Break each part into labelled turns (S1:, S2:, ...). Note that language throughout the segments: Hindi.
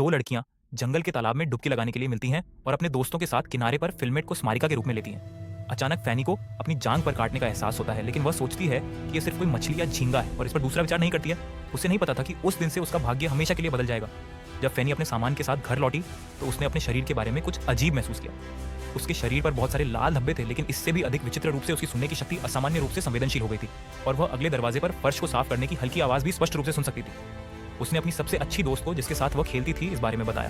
S1: दो लड़कियां जंगल के तालाब में डुबकी लगाने के लिए मिलती हैं और अपने दोस्तों के साथ किनारे पर फिल्मेट को स्मारिका के रूप में लेती हैं। अचानक फैनी को अपनी जांग पर काटने का एहसास होता है, लेकिन वह सोचती है कि यह सिर्फ कोई मछली या झींगा है और इस पर दूसरा विचार नहीं करती है। उसे नहीं पता था कि उस दिन से उसका भाग्य हमेशा के लिए बदल जाएगा। जब फैनी अपने सामान के साथ घर लौटी तो उसने अपने शरीर के बारे में कुछ अजीब महसूस किया। उसके शरीर पर बहुत सारे लाल धब्बे थे, लेकिन इससे भी अधिक विचित्र रूप से उसकी सुनने की शक्ति असामान्य रूप से संवेदनशील हो गई थी और वह अगले दरवाजे पर फर्श को साफ करने की हल्की आवाज भी स्पष्ट रूप से सुन सकती थी। उसने अपनी सबसे अच्छी दोस्त को, जिसके साथ वह खेलती थी, इस बारे में बताया,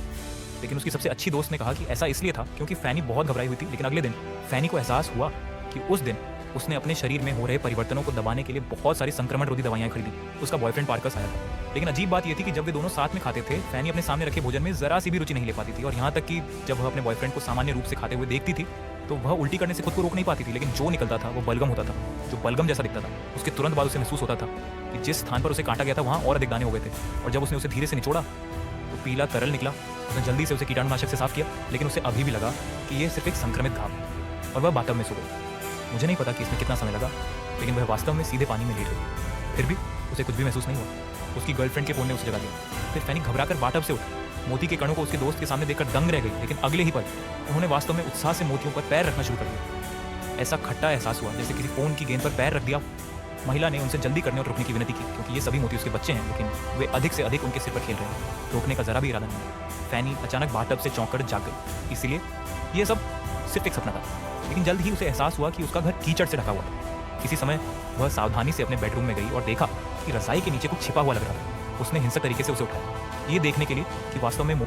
S1: लेकिन उसकी सबसे अच्छी दोस्त ने कहा कि ऐसा इसलिए था क्योंकि फैनी बहुत घबराई हुई थी। लेकिन अगले दिन फैनी को एहसास हुआ कि उस दिन उसने अपने शरीर में हो रहे परिवर्तनों को दबाने के लिए बहुत सारी संक्रमण रोधी दवाइयां खरीदी। उसका बॉयफ्रेंड पार्कस आया था, लेकिन अजीब बात यह थी कि जब वे दोनों साथ में खाते थे, फैनी अपने सामने रखे भोजन में जरा सी भी रुचि नहीं ले पाती थी और यहाँ तक कि जब वह अपने बॉयफ्रेंड को सामान्य रूप से खाते हुए देखती थी तो वह उल्टी करने से खुद को रोक नहीं पाती थी, लेकिन जो निकलता था वो बलगम होता था, जो बलगम जैसा दिखता था। उसके तुरंत बाद उसे महसूस होता था कि जिस स्थान पर उसे काटा गया था वहाँ और अधिक दाने हो गए थे और जब उसने उसे धीरे से निचोड़ा तो पीला तरल निकला। उसने जल्दी से उसे कीटाणुनाशक से साफ किया, लेकिन उसे अभी भी लगा कि यह सिर्फ एक संक्रमित घाव है और वह बाथटब में सो गई। मुझे नहीं पता कि इसमें कितना समय लगा, लेकिन वह वास्तव में सीधे पानी में लेट गई। फिर भी उसे कुछ भी महसूस नहीं हुआ। उसकी गर्लफ्रेंड के फोन ने उसे जगा दिया। फिर फैनी घबराकर बाथटब से उठी। मोती के कणों को उसके दोस्त के सामने देखकर दंग रह गई, लेकिन अगले ही पल उन्होंने वास्तव में उत्साह से मोतियों पर पैर रखना शुरू कर दिया। ऐसा खट्टा एहसास हुआ जैसे किसी फोन की गेंद पर पैर रख दिया। महिला ने उनसे जल्दी करने और रुकने की विनती की, क्योंकि ये सभी मोती उसके बच्चे हैं, लेकिन वे अधिक से अधिक उनके सिर पर खेल रहे हैं। रोकने का जरा भी इरादा नहीं। फैनी अचानक बाथटब से चौंककर जाग गई, इसीलिए यह सब सिर्फ एक सपना था। लेकिन जल्द ही उसे एहसास हुआ कि उसका घर कीचड़ से ढका हुआ था। किसी समय वह सावधानी से अपने बेडरूम में गई और देखा कि रजाई के नीचे कुछ छिपा हुआ लग रहा था। उसने हिंसक तरीके से उसे उठाया, ये देखने के लिए कि वास्तव में